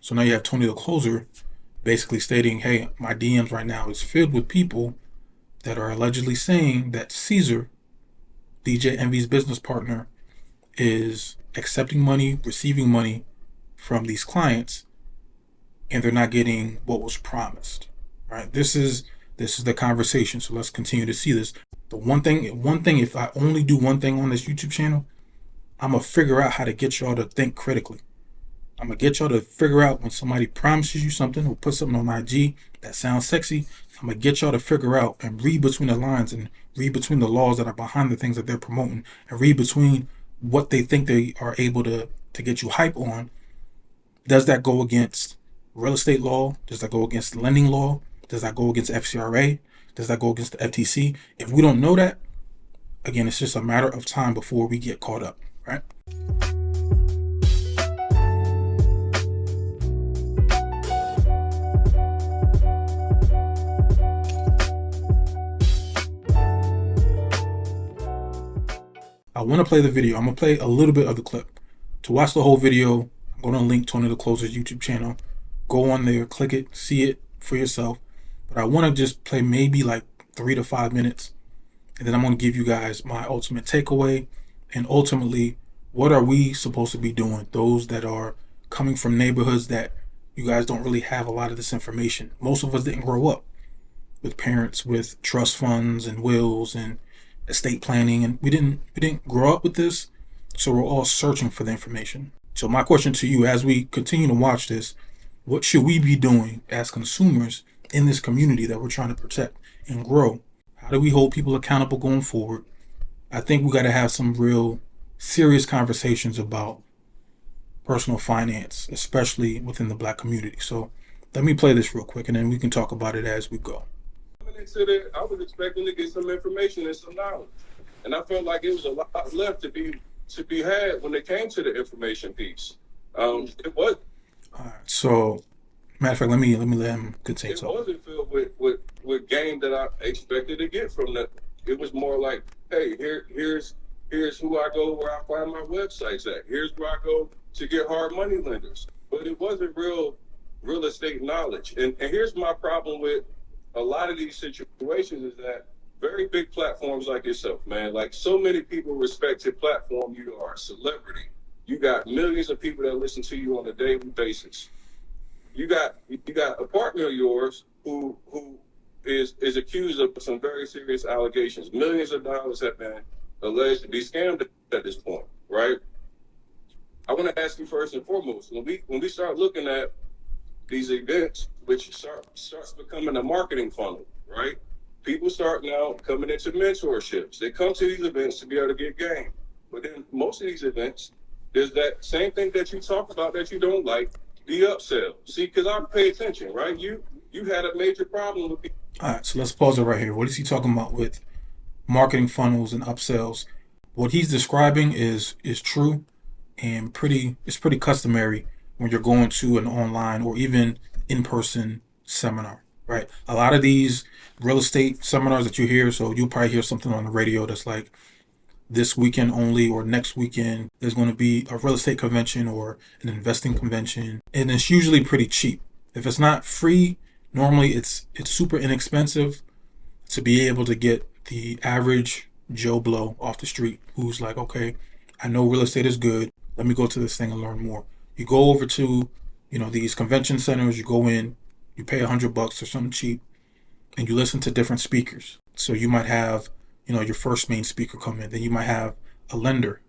So now you have Tony the Closer basically stating, hey, my DMs right now is filled with people that are allegedly saying that Caesar, DJ Envy's business partner, is accepting money, receiving money from these clients, and they're not getting what was promised. Right? This is the conversation. So let's continue to see this. The one thing, if I only do one thing on this YouTube channel, I'm gonna figure out how to get y'all to think critically. I'm gonna get y'all to figure out when somebody promises you something or put something on IG that sounds sexy. I'm gonna get y'all to figure out and read between the lines and read between the laws that are behind the things that they're promoting and read between what they think they are able to get you hype on. Does that go against real estate law? Does that go against lending law? Does that go against FCRA? Does that go against the FTC? If we don't know that, again, it's just a matter of time before we get caught up, right? I want to play the video. I'm going to play a little bit of the clip. To watch the whole video, I'm going to link Tony the Closer's YouTube channel. Go on there, click it, see it for yourself. But I want to just play maybe like 3 to 5 minutes. And then I'm going to give you guys my ultimate takeaway. And ultimately, what are we supposed to be doing? Those that are coming from neighborhoods that you guys don't really have a lot of this information. Most of us didn't grow up with parents with trust funds and wills and estate planning, and we didn't grow up with this, so we're all searching for the information. So my question to you, as we continue to watch this, what should we be doing as consumers in this community that we're trying to protect and grow? How do we hold people accountable going forward? I think we got to have some real serious conversations about personal finance, especially within the Black community. So let me play this real quick, and then we can talk about it as we go. I was expecting to get some information and some knowledge, and I felt like it was a lot left to be had when it came to the information piece. It was. All right. So, matter of fact, let me let him continue. It wasn't filled with game that I expected to get from that. It was more like, hey, here's who I go where I find my websites at. Here's where I go to get hard money lenders. But it wasn't real estate knowledge. And here's my problem with a lot of these situations is that very big platforms like yourself, man, like so many people respect your platform. You are a celebrity. You got millions of people that listen to you on a daily basis. You got a partner of yours who is accused of some very serious allegations. Millions of dollars have been alleged to be scammed at this point, right? I want to ask you first and foremost, when we start looking at these events, which starts becoming a marketing funnel, right? People start now coming into mentorships. They come to these events to be able to get game. But then most of these events, there's that same thing that you talk about that you don't like, the upsell. See, because I pay attention, right? You had a major problem with people. All right, so let's pause it right here. What is he talking about with marketing funnels and upsells? What he's describing is true and it's pretty customary when you're going to an online or even in-person seminar, right? A lot of these real estate seminars that you hear, so you'll probably hear something on the radio that's like, this weekend only or next weekend, there's going to be a real estate convention or an investing convention. And it's usually pretty cheap. If it's not free, normally it's super inexpensive to be able to get the average Joe Blow off the street who's like, okay, I know real estate is good. Let me go to this thing and learn more. You go over to, these convention centers, you go in, you pay $100 or something cheap, and you listen to different speakers. So you might have, your first main speaker come in, then you might have a lender,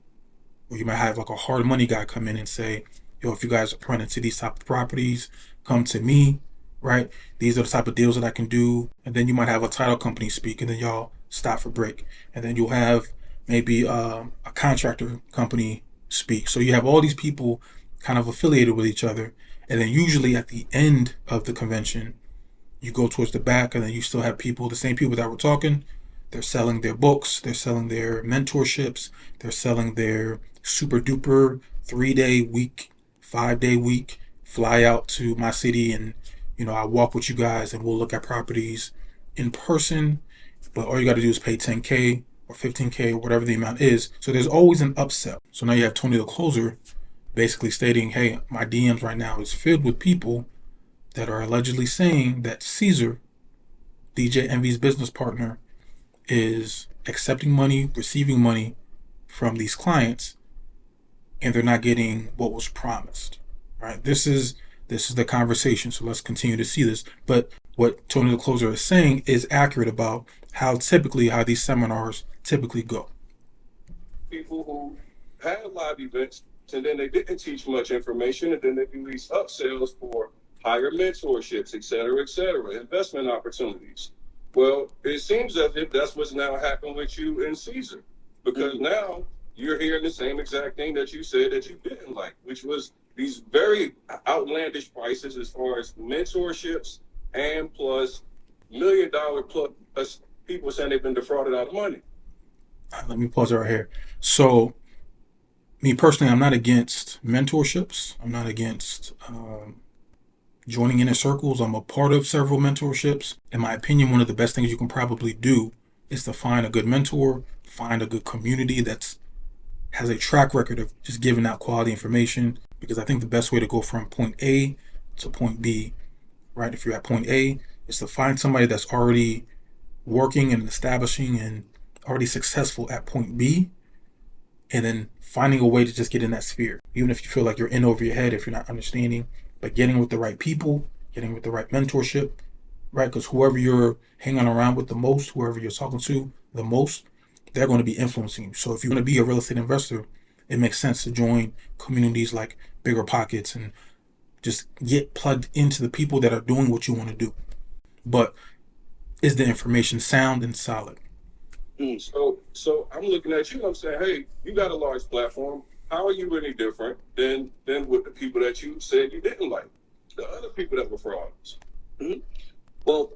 or you might have like a hard money guy come in and say, if you guys are running to these type of properties, come to me, right? These are the type of deals that I can do. And then you might have a title company speak, and then y'all stop for break. And then you'll have maybe a contractor company speak. So you have all these people kind of affiliated with each other. And then usually at the end of the convention, you go towards the back, and then you still have people, the same people that were talking, they're selling their books, they're selling their mentorships, they're selling their super duper 3-day week, 5-day week, fly out to my city and, I'll walk with you guys and we'll look at properties in person, but all you got to do is pay $10K or $15K or whatever the amount is. So there's always an upsell. So now you have Tony the Closer basically stating, hey, my DMs right now is filled with people that are allegedly saying that Caesar, DJ Envy's business partner, is accepting money, receiving money from these clients, and they're not getting what was promised. Right? This is the conversation. So let's continue to see this. But what Tony the Closer is saying is accurate about how these seminars typically go. People who had live events and then they didn't teach much information, and then they do these upsells for higher mentorships, et cetera, investment opportunities. Well, it seems as if that's what's now happened with you and Caesar, because now you're hearing the same exact thing that you said that you didn't like, which was these very outlandish prices as far as mentorships and plus $1 million plus people saying they've been defrauded out of money. Let me pause it right here. So, me personally, I'm not against mentorships. I'm not against joining inner circles. I'm a part of several mentorships. In my opinion, one of the best things you can probably do is to find a good mentor, find a good community that has a track record of just giving out quality information. Because I think the best way to go from point A to point B, right? If you're at point A, is to find somebody that's already working and establishing and already successful at point B, and then finding a way to just get in that sphere. Even if you feel like you're in over your head, if you're not understanding, but getting with the right people, getting with the right mentorship, right? Because whoever you're hanging around with the most, whoever you're talking to the most, they're going to be influencing you. So if you're going to be a real estate investor, it makes sense to join communities like Bigger Pockets and just get plugged into the people that are doing what you want to do. But is the information sound and solid? So I'm looking at you, I'm saying, hey, you got a large platform. How are you any different than with the people that you said you didn't like? The other people that were frauds. Mm-hmm. Well,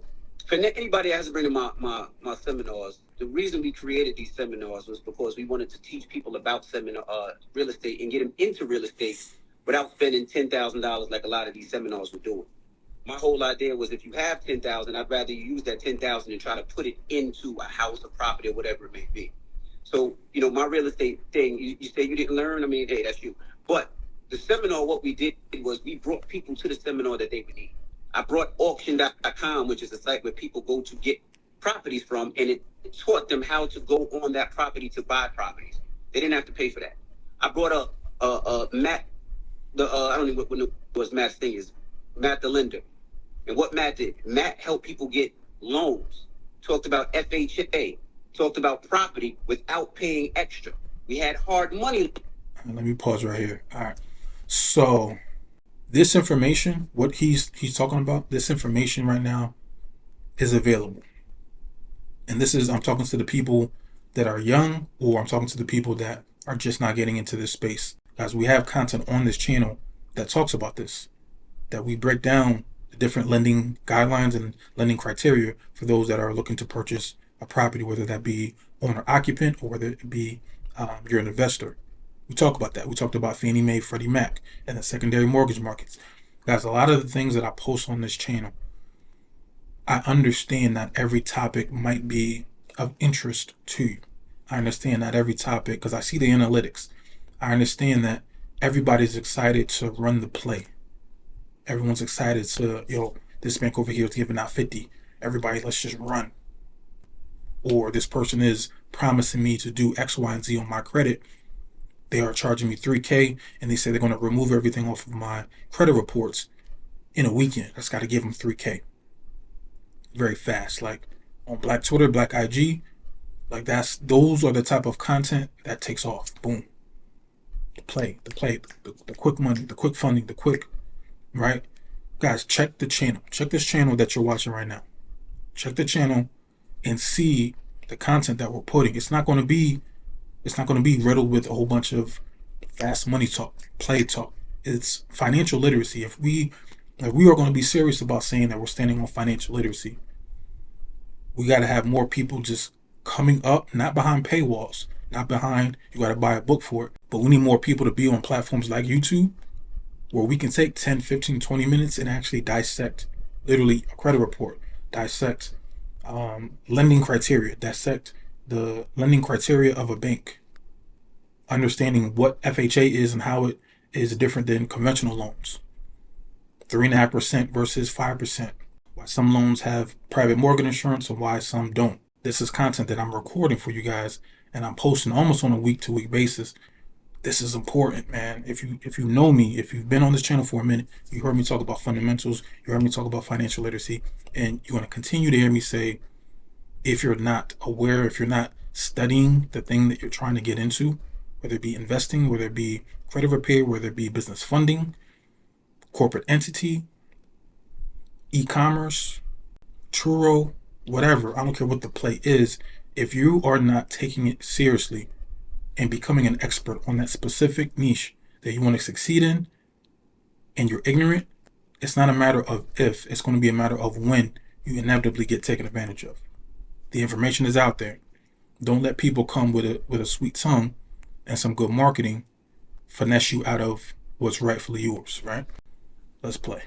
for anybody that hasn't been to my seminars, the reason we created these seminars was because we wanted to teach people about real estate and get them into real estate without spending $10,000 like a lot of these seminars were doing. My whole idea was, if you have $10,000, I'd rather you use that $10,000 and try to put it into a house, a property, or whatever it may be. So, my real estate thing, you say you didn't learn. I mean, hey, that's you. But the seminar, what we did was we brought people to the seminar that they would need. I brought auction.com, which is a site where people go to get properties from, and it taught them how to go on that property to buy properties. They didn't have to pay for that. I brought Matt, I don't know what was Matt's thing is, Matt the lender. And what Matt did, Matt helped people get loans, talked about FHA, talked about property without paying extra. We had hard money. Let me pause right here. All right. So this information, what he's talking about, this information right now is available. And I'm talking to the people that are young, or I'm talking to the people that are just not getting into this space. Guys, we have content on this channel that talks about this, that we break down the different lending guidelines and lending criteria for those that are looking to purchase a property, whether that be owner occupant or whether it be you're an investor. We talk about that. We talked about Fannie Mae, Freddie Mac, and the secondary mortgage markets. Guys, a lot of the things that I post on this channel, I understand that every topic might be of interest to you. I understand that every topic, because I see the analytics. I understand that everybody's excited to run the play. Everyone's excited to, this bank over here is giving out 50. Everybody, let's just run. Or this person is promising me to do X, Y, and Z on my credit. They are charging me $3,000, and they say they're going to remove everything off of my credit reports in a weekend. That's got to give them $3,000 very fast. Like on Black Twitter, Black IG, like those are the type of content that takes off. Boom. The quick money, the quick funding, the quick, right? Guys, check the channel. Check this channel that you're watching right now. Check the channel and see the content that we're putting. It's not going to be riddled with a whole bunch of fast money talk, play talk. It's financial literacy. If we are going to be serious about saying that we're standing on financial literacy, we got to have more people just coming up, not behind paywalls, not behind, you got to buy a book for it, but we need more people to be on platforms like YouTube, where we can take 10, 15, 20 minutes and actually dissect literally a credit report, dissect lending criteria, dissect the lending criteria of a bank, understanding what FHA is and how it is different than conventional loans. 3.5% versus 5%. Why some loans have private mortgage insurance and why some don't. This is content that I'm recording for you guys and I'm posting almost on a week-to-week basis. This is important, man. If you know me, if you've been on this channel for a minute, you heard me talk about fundamentals, you heard me talk about financial literacy, and you're going to continue to hear me say, if you're not aware, if you're not studying the thing that you're trying to get into, whether it be investing, whether it be credit repair, whether it be business funding, corporate entity, e-commerce, Turo, whatever, I don't care what the play is, if you are not taking it seriously and becoming an expert on that specific niche that you want to succeed in, and you're ignorant, it's not a matter of if, it's going to be a matter of when you inevitably get taken advantage of. The information is out there. Don't let people come with a sweet tongue and some good marketing finesse you out of what's rightfully yours, right? Let's play.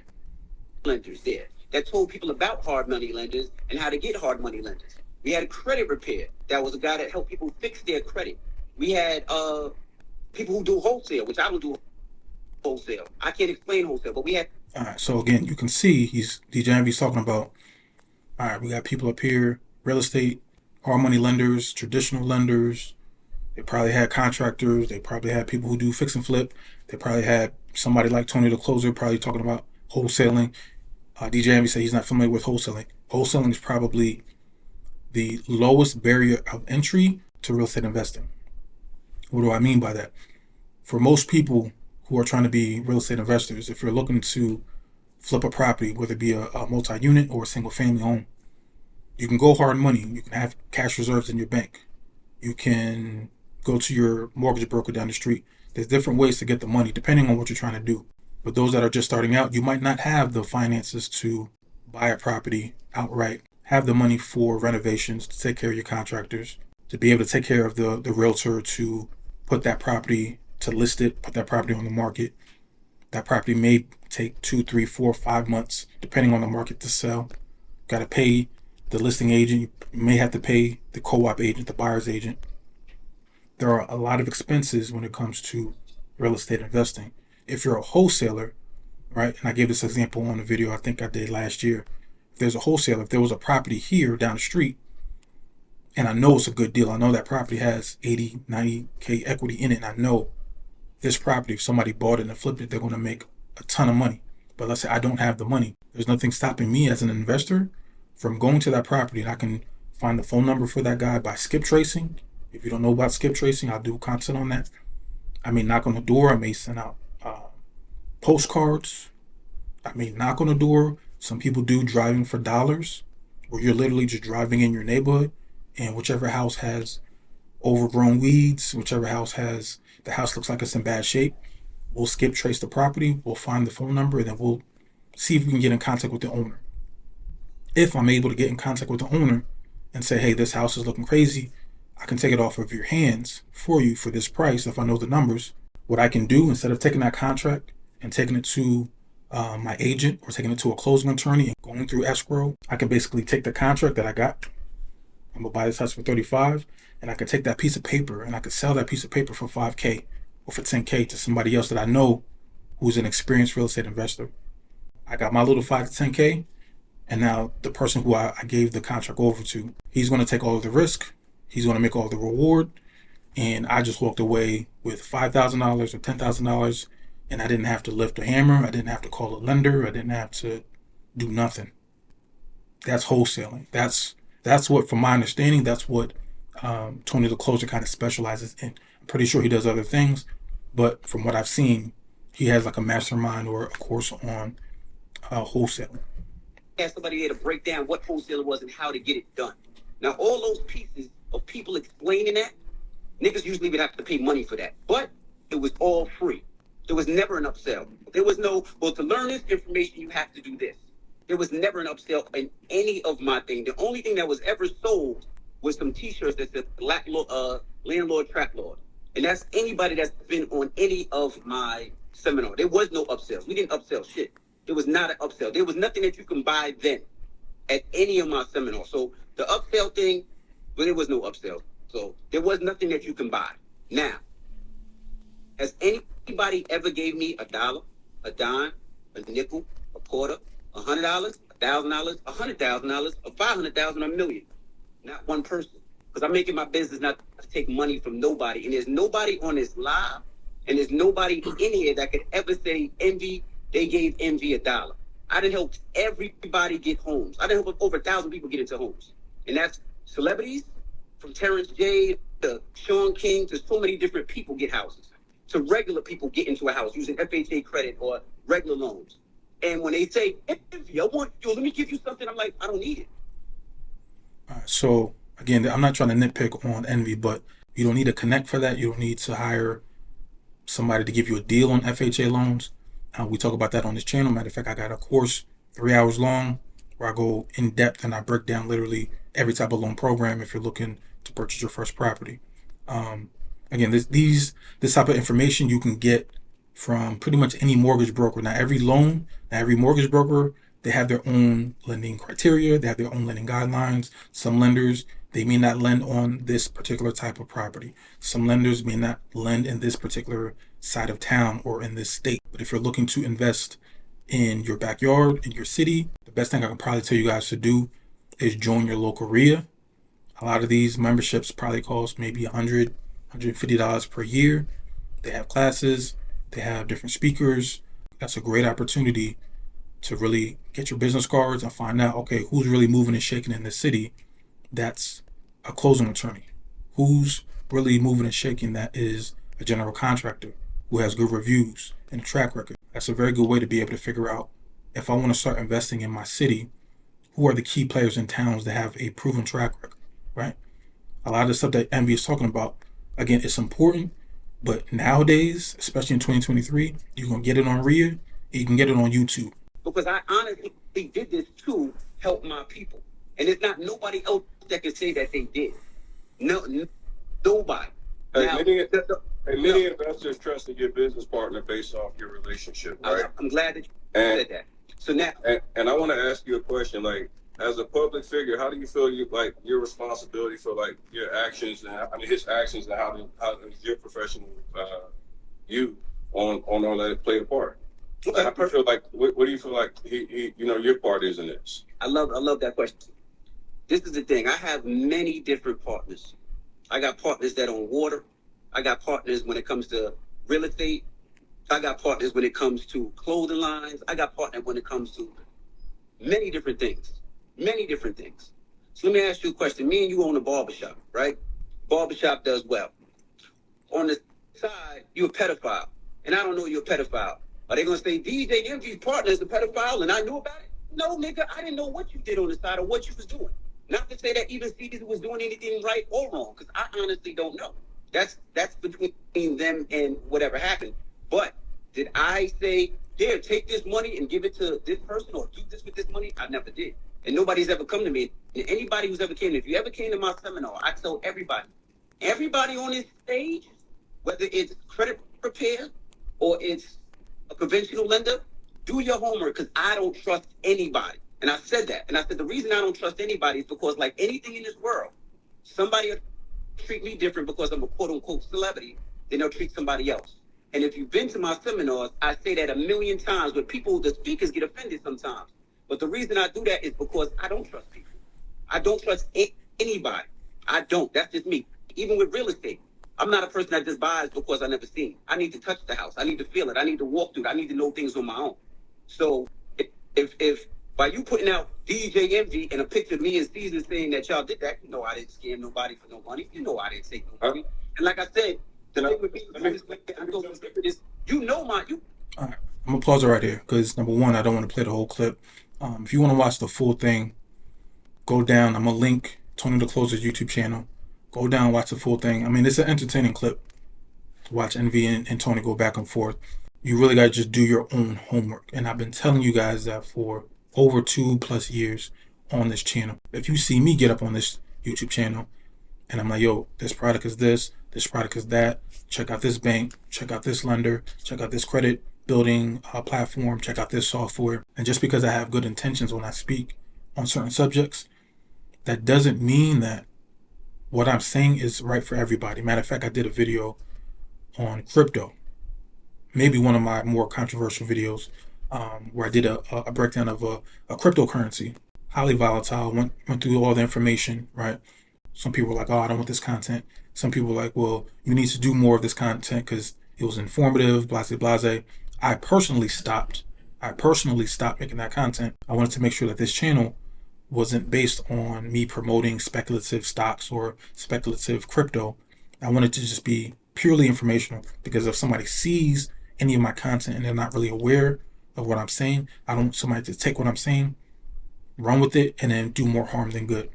Lenders there that told people about hard money lenders and how to get hard money lenders. We had a credit repair. That was a guy that helped people fix their credit. We had people who do wholesale, which I don't do wholesale. I can't explain wholesale, but we had. All right, so again, you can see DJ Envy's talking about, all right, we got people up here, real estate, hard money lenders, traditional lenders. They probably had contractors. They probably had people who do fix and flip. They probably had somebody like Tony the Closer probably talking about wholesaling. DJ Envy said he's not familiar with wholesaling. Wholesaling is probably the lowest barrier of entry to real estate investing. What do I mean by that? For most people who are trying to be real estate investors, if you're looking to flip a property, whether it be a multi-unit or a single family home, you can go hard money. You can have cash reserves in your bank. You can go to your mortgage broker down the street. There's different ways to get the money depending on what you're trying to do. But those that are just starting out, you might not have the finances to buy a property outright, have the money for renovations, to take care of your contractors, to be able to take care of the realtor, to put that property, to list it, put that property on the market. That property may take 2, 3, 4, 5 months, depending on the market, to sell. Got to pay the listing agent. You may have to pay the co-op agent, the buyer's agent. There are a lot of expenses when it comes to real estate investing. If you're a wholesaler, right, and I gave this example on a video I think I did last year. If there's a wholesaler, if there was a property here down the street, and I know it's a good deal, I know that property has 80, 90K equity in it, and I know this property, if somebody bought it and flipped it, they're going to make a ton of money. But let's say I don't have the money. There's nothing stopping me as an investor from going to that property, and I can find the phone number for that guy by skip tracing. If you don't know about skip tracing, I'll do content on that. I may knock on the door. I may send out postcards. I may knock on the door. Some people do driving for dollars, where you're literally just driving in your neighborhood, and whichever house has overgrown weeds, whichever house has, the house looks like it's in bad shape, we'll skip trace the property, we'll find the phone number, and then we'll see if we can get in contact with the owner. If I'm able to get in contact with the owner and say, hey, this house is looking crazy, I can take it off of your hands for you for this price. If I know the numbers, what I can do, instead of taking that contract and taking it to my agent or taking it to a closing attorney and going through escrow, I can basically take the contract that I got. I'm gonna buy this house for $35, and I could take that piece of paper and I could sell that piece of paper for $5K or for $10K to somebody else that I know who's an experienced real estate investor. I got my little $5 to $10K, and now the person who I gave the contract over to, he's gonna take all of the risk, he's gonna make all the reward, and I just walked away with $5,000 or $10,000, and I didn't have to lift a hammer, I didn't have to call a lender, I didn't have to do nothing. That's wholesaling. That's what, from my understanding, that's what Tony the Closer kind of specializes in. I'm pretty sure he does other things, but from what I've seen, he has like a mastermind or a course on wholesaling. Had somebody there to break down what wholesaling was and how to get it done. Now, all those pieces of people explaining that, niggas usually would have to pay money for that, but it was all free. There was never an upsell. There was no, well, to learn this information, you have to do this. There was never an upsell in any of my thing. The only thing that was ever sold was some t-shirts that said landlord, trap lord. And that's anybody that's been on any of my seminar. There was no upsells. We didn't upsell shit. There was not an upsell. There was nothing that you can buy then at any of my seminars. So the upsell thing, well, there was no upsell. So there was nothing that you can buy. Now, has any anybody ever gave me a dollar, a dime, a nickel, a quarter, $100, $1,000, $100,000, or 500,000, or a million. Not one person. Because I'm making my business not to take money from nobody. And there's nobody on this live, and there's nobody in here that could ever say Envy, they gave Envy a dollar. I done helped everybody get homes. I done helped over 1,000 people get into homes. And that's celebrities, from Terrence J to Sean King to so many different people get houses. To regular people get into a house using FHA credit or regular loans. And when they say, Envy, let me give you something, I'm like, I don't need it. All right, so again, I'm not trying to nitpick on Envy, but you don't need to connect for that. You don't need to hire somebody to give you a deal on FHA loans. We talk about that on this channel. Matter of fact, I got a course 3 hours long where I go in depth and I break down literally every type of loan program if you're looking to purchase your first property. Again, this type of information you can get from pretty much any mortgage broker. Now, every mortgage broker, they have their own lending criteria. They have their own lending guidelines. Some lenders, they may not lend on this particular type of property. Some lenders may not lend in this particular side of town or in this state. But if you're looking to invest in your backyard, in your city, the best thing I can probably tell you guys to do is join your local RIA. A lot of these memberships probably cost maybe $100, $150 per year. They have classes, they have different speakers. That's a great opportunity to really get your business cards and find out, okay, who's really moving and shaking in the city that's a closing attorney? Who's really moving and shaking that is a general contractor who has good reviews and a track record? That's a very good way to be able to figure out, if I want to start investing in my city, who are the key players in towns that have a proven track record, right? A lot of the stuff that Envy is talking about, again, it's important, but nowadays, especially in 2023, you can get it on RIA and you can get it on YouTube. Because I honestly did this to help my people. And it's not nobody else that can say that they did. Nobody. Many investors trust in your business partner based off your relationship, right? I'm glad that you said that. So now, and I want to ask you a question. Like, as a public figure, how do you feel your responsibility for your actions and his actions and how does your professional you on all that play a part? How do you feel like? What do you feel like he your part is in this? I love that question. This is the thing. I have many different partners. I got partners that own water. I got partners when it comes to real estate. I got partners when it comes to clothing lines. I got partners when it comes to many different things. Many different things. So let me ask you a question. Me and you own a barbershop, right? Barbershop does well. On the side, you're a pedophile. And I don't know you're a pedophile. Are they going to say DJ Envy's partner is a pedophile and I knew about it? No, nigga, I didn't know what you did on the side or what you was doing. Not to say that even Caesar was doing anything right or wrong, because I honestly don't know. That's between them and whatever happened. But did I say, here, take this money and give it to this person or do this with this money? I never did. And nobody's ever come to me. And anybody who's ever came, if you ever came to my seminar, I tell everybody on this stage, whether it's credit repair or it's a conventional lender, do your homework, because I don't trust anybody. And I said that. And I said the reason I don't trust anybody is because, like anything in this world, somebody will treat me different because I'm a quote-unquote celebrity than they'll treat somebody else. And if you've been to my seminars, I say that 1,000,000 times, but the speakers get offended sometimes. But the reason I do that is because I don't trust people. I don't trust anybody. I don't. That's just me. Even with real estate, I'm not a person that just buys because I never seen it. I need to touch the house. I need to feel it. I need to walk through it. I need to know things on my own. So if by you putting out DJ Envy and a picture of me and Caesar saying that y'all did that, I didn't scam nobody for no money. I didn't take no money. And like I said, the thing with me, All right, I'm gonna pause it right here because number one, I don't want to play the whole clip. If you want to watch the full thing, go down. I'm gonna link Tony the Closer's YouTube channel. Go down, watch the full thing. I mean, it's an entertaining clip to watch Envy and Tony go back and forth. You really gotta just do your own homework. And I've been telling you guys that for over 2+ years on this channel. If you see me get up on this YouTube channel and I'm like, yo, this product is this product is that, check out this bank, check out this lender, check out this credit building platform, check out this software. And just because I have good intentions when I speak on certain subjects, that doesn't mean that what I'm saying is right for everybody. Matter of fact, I did a video on crypto. maybe one of my more controversial videos, where I did a breakdown of a cryptocurrency, highly volatile. Went through all the information, right? Some people were like, "Oh, I don't want this content." Some people were like, "Well, you need to do more of this content because it was informative." Blase blase. I personally stopped. Making that content. I wanted to make sure that this channel wasn't based on me promoting speculative stocks or speculative crypto. I wanted to just be purely informational, because if somebody sees any of my content and they're not really aware of what I'm saying, I don't want somebody to take what I'm saying, run with it, and then do more harm than good.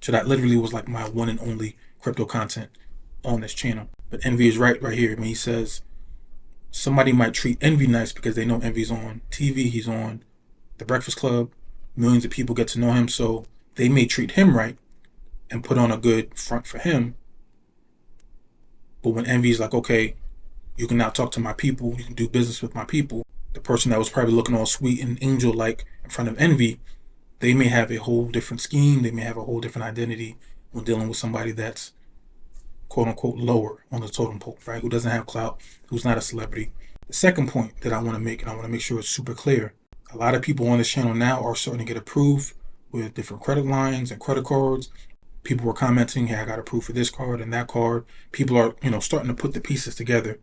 So that literally was like my one and only crypto content on this channel. But Envy is right here when he says somebody might treat Envy nice because they know Envy's on TV, he's on The Breakfast Club, millions of people get to know him, so they may treat him right and put on a good front for him. But when Envy's like, okay, you can now talk to my people, you can do business with my people, the person that was probably looking all sweet and angel-like in front of Envy, they may have a whole different scheme, they may have a whole different identity when dealing with somebody that's quote-unquote lower on the totem pole, right? Who doesn't have clout, who's not a celebrity. The second point that I want to make, and I want to make sure it's super clear, a lot of people on this channel now are starting to get approved with different credit lines and credit cards. People were commenting, hey, I got approved for this card and that card. People are, starting to put the pieces together.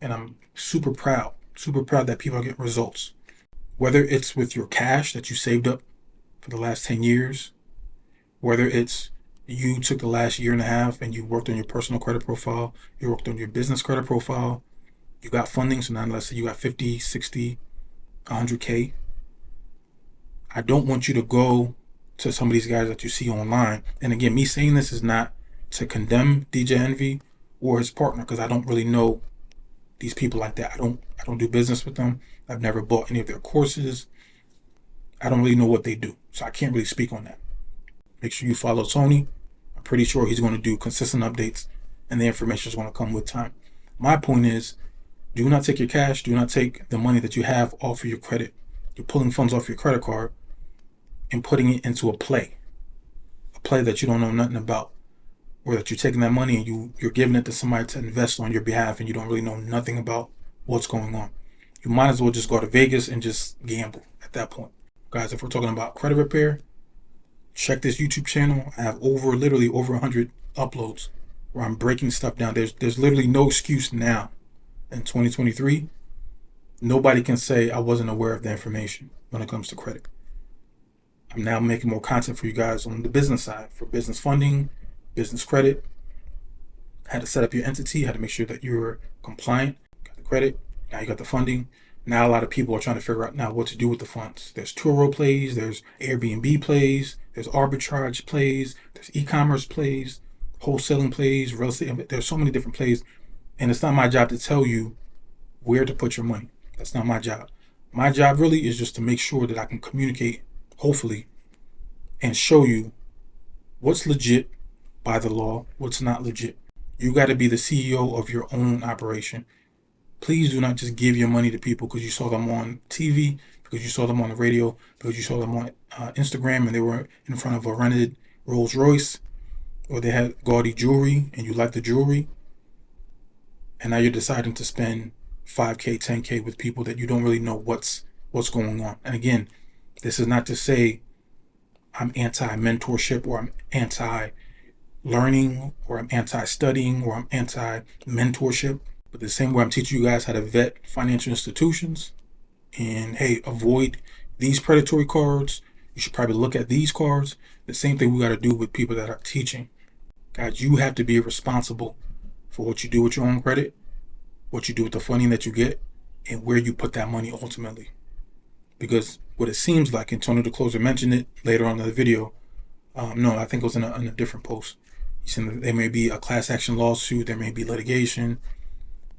And I'm super proud that people are getting results. Whether it's with your cash that you saved up for the last 10 years, whether it's you took the last year and a half and you worked on your personal credit profile, you worked on your business credit profile, you got funding, so now let's say you got 50, 60, 100K. I don't want you to go to some of these guys that you see online. And again, me saying this is not to condemn DJ Envy or his partner, because I don't really know these people like that. I don't do business with them. I've never bought any of their courses. I don't really know what they do, so I can't really speak on that. Make sure you follow Tony. I'm pretty sure he's going to do consistent updates, and the information is going to come with time. My point is, do not take your cash. Do not take the money that you have off of your credit. You're pulling funds off your credit card and putting it into a play that you don't know nothing about, or that you're taking that money and you're giving it to somebody to invest on your behalf, and you don't really know nothing about what's going on. You might as well just go to Vegas and just gamble at that point. Guys, if we're talking about credit repair, check this YouTube channel. I have literally over 100 uploads where I'm breaking stuff down. There's literally no excuse now in 2023. Nobody can say I wasn't aware of the information when it comes to credit. I'm now making more content for you guys on the business side, for business funding, business credit, how to set up your entity, how to make sure that you're compliant, got the credit, now you got the funding. Now a lot of people are trying to figure out now what to do with the funds. There's Turo plays, there's Airbnb plays, there's arbitrage plays, there's e-commerce plays, wholesaling plays, real estate. There's so many different plays, and it's not my job to tell you where to put your money. That's not my job. My job really is just to make sure that I can communicate, hopefully, and show you what's legit by the law, what's not legit. You got to be the CEO of your own operation. Please do not just give your money to people because you saw them on TV, because you saw them on the radio, because you saw them on Instagram and they were in front of a rented Rolls Royce, or they had gaudy jewelry and you like the jewelry, and now you're deciding to spend 5K, 10K with people that you don't really know what's going on. And again, this is not to say I'm anti-mentorship, or I'm anti-learning, or I'm anti-studying, or I'm anti-mentorship. But the same way I'm teaching you guys how to vet financial institutions and, hey, avoid these predatory cards, you should probably look at these cards. The same thing we got to do with people that are teaching. Guys, you have to be responsible for what you do with your own credit, what you do with the funding that you get, and where you put that money ultimately. Because what it seems like, and Tony the Closer mentioned it later on in the video, no, I think it was in a different post. He said that there may be a class action lawsuit, there may be litigation.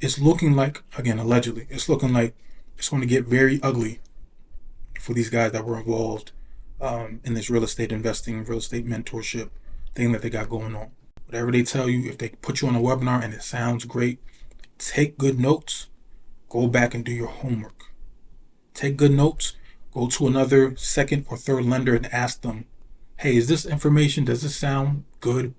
It's looking like, again, allegedly, it's looking like it's going to get very ugly for these guys that were involved in this real estate investing, real estate mentorship thing that they got going on. Whatever they tell you, if they put you on a webinar and it sounds great, take good notes, go back and do your homework. Take good notes, go to another second or third lender and ask them, hey, is this information, does this sound good?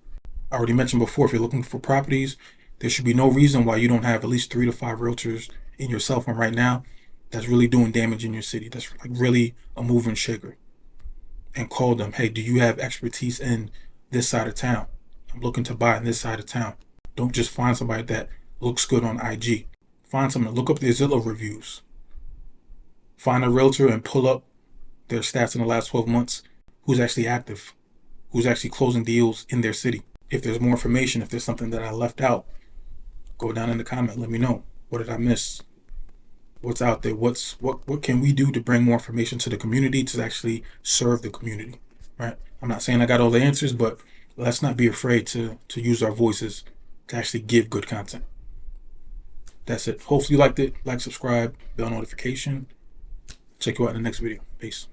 I already mentioned before, if you're looking for properties, there should be no reason why you don't have at least 3 to 5 realtors in your cell phone right now that's really doing damage in your city, that's like really a mover and shaker, and call them. Hey, do you have expertise in this side of town? I'm looking to buy in this side of town. Don't just find somebody that looks good on IG. Find someone, look up their Zillow reviews. Find a realtor and pull up their stats in the last 12 months. Who's actually active? Who's actually closing deals in their city? If there's more information, if there's something that I left out, go down in the comment. Let me know. What did I miss? What's out there? What can we do to bring more information to the community to actually serve the community? Right? I'm not saying I got all the answers, but let's not be afraid to use our voices to actually give good content. That's it. Hopefully you liked it. Like, subscribe, bell notification. Check you out in the next video. Peace.